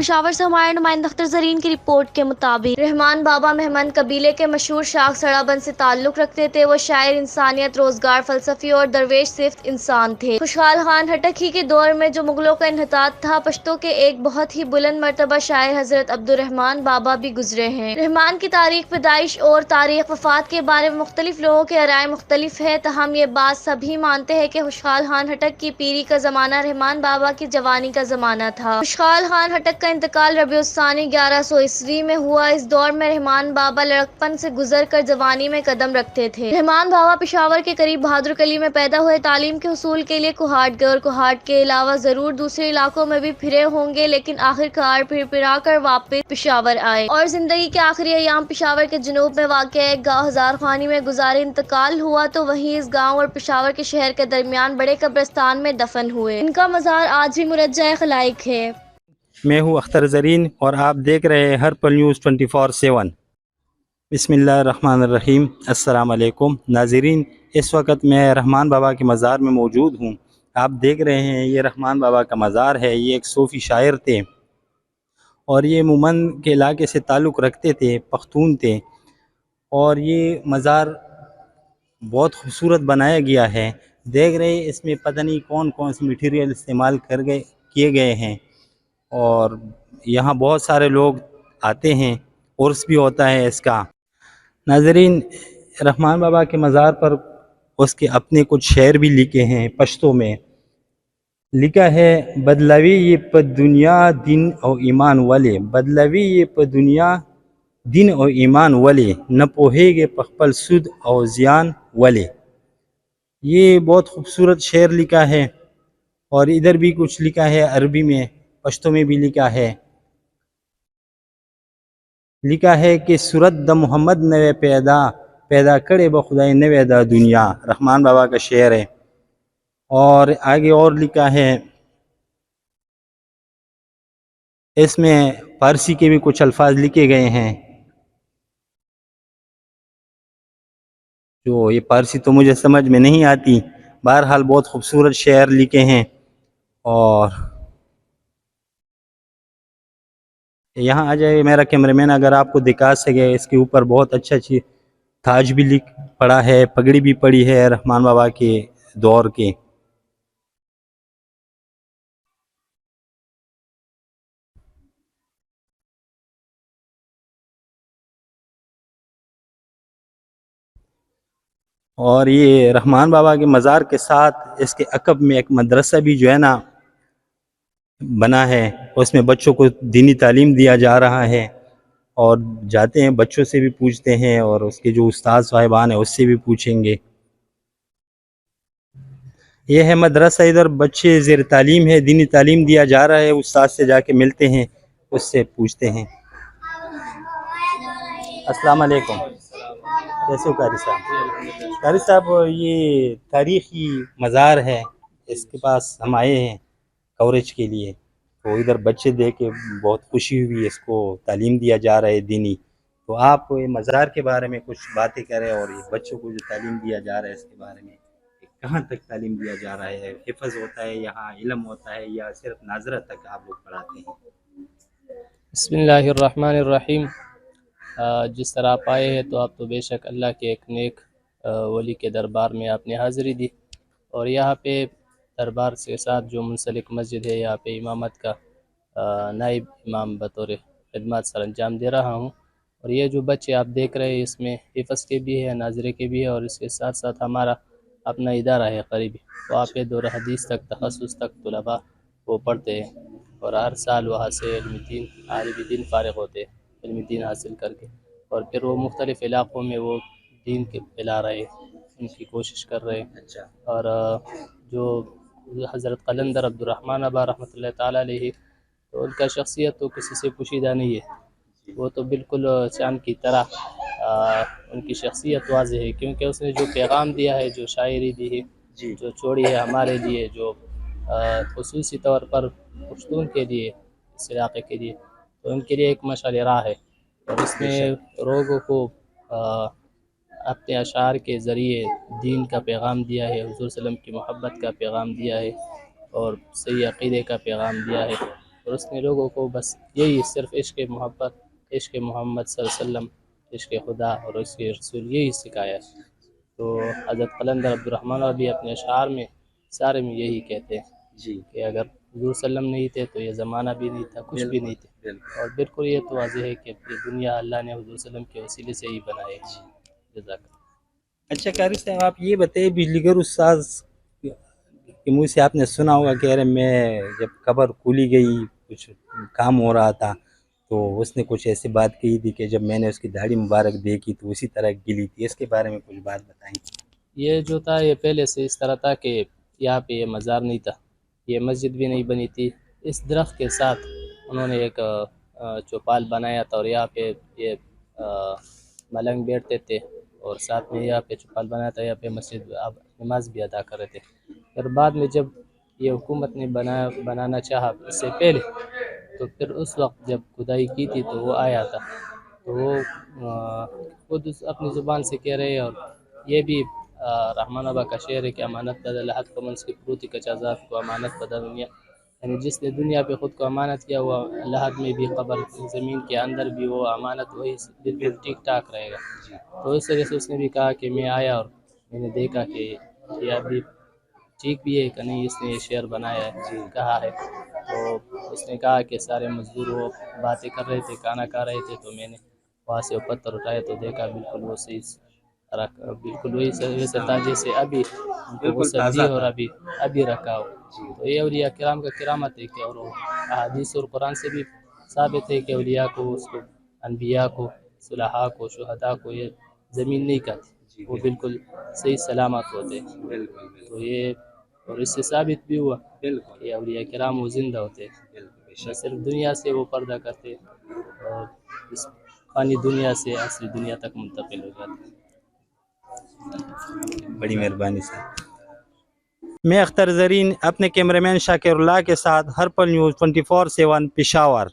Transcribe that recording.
پشاور سے ہمارے نمائندہ اختر زرین کی رپورٹ کے مطابق رحمان بابا مہمند قبیلے کے مشہور شاخ سڑا بند سے تعلق رکھتے تھے۔ وہ شاعر، انسانیت، روزگار، فلسفی اور درویش صفت انسان تھے۔ خوشحال خان خٹک ہی کے دور میں جو مغلوں کا انحطاط تھا، پشتوں کے ایک بہت ہی بلند مرتبہ شاعر حضرت عبدالرحمان بابا بھی گزرے ہیں۔ رحمان کی تاریخ پیدائش اور تاریخ وفات کے بارے میں مختلف لوگوں کے رائے مختلف ہے، تاہم یہ بات سبھی مانتے ہیں کہ خوشحال خان خٹک کی پیری کا زمانہ رحمان بابا کی جوانی کا زمانہ تھا۔ خوشحال خان خٹک کا انتقال ربیع الثانی 1100 میں ہوا۔ اس دور میں رحمان بابا لڑکپن سے گزر کر جوانی میں قدم رکھتے تھے۔ رحمان بابا پشاور کے قریب بہادر کلی میں پیدا ہوئے۔ تعلیم کے حصول کے لیے کوہاٹ گئے اور کوہاٹ کے علاوہ ضرور دوسرے علاقوں میں بھی پھرے ہوں گے، لیکن آخرکار پھر پھرا کر واپس پشاور آئے اور زندگی کے آخری ایام پشاور کے جنوب میں واقع ایک گاؤں ہزار خوانی میں گزارے۔ انتقال ہوا تو وہیں اس گاؤں اور پشاور کے شہر کے درمیان بڑے قبرستان میں دفن ہوئے۔ ان کا مزار آج بھی مرجع خلائق ہے۔ میں ہوں اختر زرین اور آپ دیکھ رہے ہیں ہر پل نیوز 24/7۔ بسم اللہ الرحمن الرحیم۔ السلام علیکم ناظرین، اس وقت میں رحمان بابا کے مزار میں موجود ہوں۔ آپ دیکھ رہے ہیں یہ رحمان بابا کا مزار ہے۔ یہ ایک صوفی شاعر تھے اور یہ مومند کے علاقے سے تعلق رکھتے تھے، پختون تھے، اور یہ مزار بہت خوبصورت بنایا گیا ہے۔ دیکھ رہے ہیں اس میں پتہ نہیں کون کون سے مٹیریل استعمال کیے گئے ہیں، اور یہاں بہت سارے لوگ آتے ہیں، عرس بھی ہوتا ہے اس کا۔ ناظرین، رحمان بابا کے مزار پر اس کے اپنے کچھ شعر بھی لکھے ہیں پشتوں میں۔ لکھا ہے: بدلوی یہ پہ دنیا دین او ایمان والے، بدلوی یہ پہ دنیا دین او ایمان والے، نہ پوہے گے پخپل سود او زیان والے۔ یہ بہت خوبصورت شعر لکھا ہے، اور ادھر بھی کچھ لکھا ہے عربی میں، پشتوں میں بھی لکھا ہے۔ لکھا ہے کہ صورت دا محمد نوے پیدا کرے بخدائے نوے دا دنیا۔ رحمان بابا کا شعر ہے۔ اور آگے اور لکھا ہے، اس میں فارسی کے بھی کچھ الفاظ لکھے گئے ہیں، جو یہ فارسی تو مجھے سمجھ میں نہیں آتی۔ بہرحال بہت خوبصورت شعر لکھے ہیں۔ اور یہاں آ جائے میرا کیمرہ مین، اگر آپ کو دکھا سکے، اس کے اوپر بہت اچھا تاج بھی پڑا ہے، پگڑی بھی پڑی ہے رحمان بابا کے دور کے۔ اور یہ رحمان بابا کے مزار کے ساتھ اس کے عقب میں ایک مدرسہ بھی جو ہے نا بنا ہے، اس میں بچوں کو دینی تعلیم دیا جا رہا ہے، اور جاتے ہیں بچوں سے بھی پوچھتے ہیں، اور اس کے جو استاد صاحبان ہیں اس سے بھی پوچھیں گے۔ یہ ہے مدرسہ، ادھر بچے زیر تعلیم ہے، دینی تعلیم دیا جا رہا ہے، استاد سے جا کے ملتے ہیں، اس سے پوچھتے ہیں۔ السلام علیکم، کیسے ہو قاری صاحب؟ قاری صاحب، یہ تاریخی مزار ہے، اس کے پاس ہم آئے ہیں کوریج کے لیے، تو ادھر بچے دیکھ کے بہت خوشی ہوئی، اس کو تعلیم دیا جا رہا ہے دینی۔ تو آپ یہ مزار کے بارے میں کچھ باتیں کریں، اور یہ بچوں کو جو تعلیم دیا جا رہا ہے اس کے بارے میں، کہاں تک تعلیم دیا جا رہا ہے؟ حفظ ہوتا ہے یہاں، علم ہوتا ہے، یا صرف ناظرہ تک آپ لوگ پڑھاتے ہیں؟ بسم اللہ الرحمن الرحیم۔ جس طرح آپ آئے ہیں تو آپ تو بے شک اللہ کے ایک نیک ولی کے دربار میں آپ نے حاضری دی، اور یہاں پہ دربار سے ساتھ جو منسلک مسجد ہے، یہاں پہ امامت کا نائب امام بطور خدمات سر انجام دے رہا ہوں۔ اور یہ جو بچے آپ دیکھ رہے ہیں، اس میں حفظ کے بھی ہے، ناظرے کے بھی ہے، اور اس کے ساتھ ساتھ ہمارا اپنا ادارہ ہے قریبی، تو آپ یہ دور حدیث تک، تخصص تک طلباء وہ پڑھتے ہیں، اور ہر سال وہاں سے علم دین، عالم دین فارغ ہوتے ہیں، علم دین حاصل کر کے، اور پھر وہ مختلف علاقوں میں وہ دین کے پھیلا رہے ہیں، ان کی کوشش کر رہے ہیں۔ اور جو حضرت قلندر عبدالرحمن ابا رحمۃ اللہ تعالیٰ علیہ، تو ان کا شخصیت تو کسی سے پوشیدہ نہیں ہے، وہ تو بالکل چاند کی طرح ان کی شخصیت واضح ہے، کیونکہ اس نے جو پیغام دیا ہے، جو شاعری دی ہے، جو چھوڑی ہے ہمارے لیے، جو خصوصی طور پر پشتون کے لیے، اس علاقے کے لیے، تو ان کے لیے ایک مشعل راہ ہے، اور اس نے لوگوں کو اپنے اشعار کے ذریعے دین کا پیغام دیا ہے، حضور صلی اللہ علیہ وسلم کی محبت کا پیغام دیا ہے، اور صحیح عقیدے کا پیغام دیا ہے، اور اس نے لوگوں کو بس یہی صرف عشق محبت، عشق محمد صلی اللہ علیہ وسلم، عشق خدا اور اس کے رسول یہی سکھایا ہے۔ تو حضرت قلندر عبد الرحمن بھی اپنے اشعار میں سارے میں یہی کہتے ہیں جی کہ اگر حضور صلی اللہ علیہ وسلم نہیں تھے تو یہ زمانہ بھی نہیں تھا، کچھ بھی نہیں تھے، اور بالکل یہ تو واضح ہے کہ یہ دنیا اللہ نے حضور صلی اللہ علیہ وسلم کے وسیلے سے ہی بنائی ہے۔ جزاک اللہ۔ اچھا قاری صاحب، آپ یہ بتائیے، بجلی گر استاذ کے منہ سے آپ نے سنا ہوگا کہ ارے میں جب قبر کھولی گئی کچھ کام ہو رہا تھا تو اس نے کچھ ایسی بات کہی تھی کہ جب میں نے اس کی داڑھی مبارک دیکھی تو اسی طرح گلی تھی، اس کے بارے میں کچھ بات بتائیں۔ یہ جو تھا یہ پہلے سے اس طرح تھا کہ یہاں پہ یہ مزار نہیں تھا، یہ مسجد بھی نہیں بنی تھی، اس درخت کے ساتھ انہوں نے ایک چوپال بنایا تھا اور یہاں پہ یہ ملنگ بیٹھتے تھے اور ساتھ میں یہاں پہ چوپال بنایا تھا، یہاں پہ مسجد نماز بھی ادا کر رہے تھے۔ پھر بعد میں جب یہ حکومت نے بنانا چاہا اس سے پہلے، تو پھر اس وقت جب کھدائی کی تھی تو وہ آیا تھا، تو وہ خود اپنی زبان سے کہہ رہے، اور یہ بھی رحمان ابا کا شعر ہے کہ امانت بدل لحد کو منس کی پروتی کچا ذات کو امانت بدل دنیا، یعنی جس نے دنیا پہ خود کو امانت کیا ہوا لحد میں بھی، قبر زمین کے اندر بھی وہ امانت وہی بالکل ٹھیک ٹھاک رہے گا۔ تو اس طرح سے اس نے بھی کہا کہ میں آیا اور میں نے دیکھا کہ یہ ابھی ٹھیک بھی ہے کہ نہیں، اس نے یہ شعر بنایا ہے، کہا ہے۔ تو اس نے کہا کہ سارے مزدور وہ باتیں کر رہے تھے، کھانا کھا رہے تھے، تو میں نے وہاں سے پتھر اٹھایا تو دیکھا بالکل وہ صحیح بالکل ویسے تھا جیسے ابھی غسل دی اور ابھی رکھا ہو۔ تو یہ اولیاء کرام کا کرامت ہے کہ، اور احادیث اور قرآن سے بھی ثابت ہے کہ اولیاء کو، اس کو انبیاء کو، صلحاء کو، شہداء کو یہ زمین نہیں کھاتی، وہ بالکل صحیح سلامت ہوتے ہیں۔ تو یہ اور اس سے ثابت بھی ہوا کہ اولیاء کرام وہ زندہ ہوتے ہیں، صرف دنیا سے وہ پردہ کرتے اور اس فانی دنیا سے اصلی دنیا تک منتقل ہو جاتے ہیں۔ بڑی مہربانی صاحب۔ میں اختر زرین اپنے کیمرہ مین شاکر اللہ کے ساتھ ہر پل نیوز 24/7 پشاور۔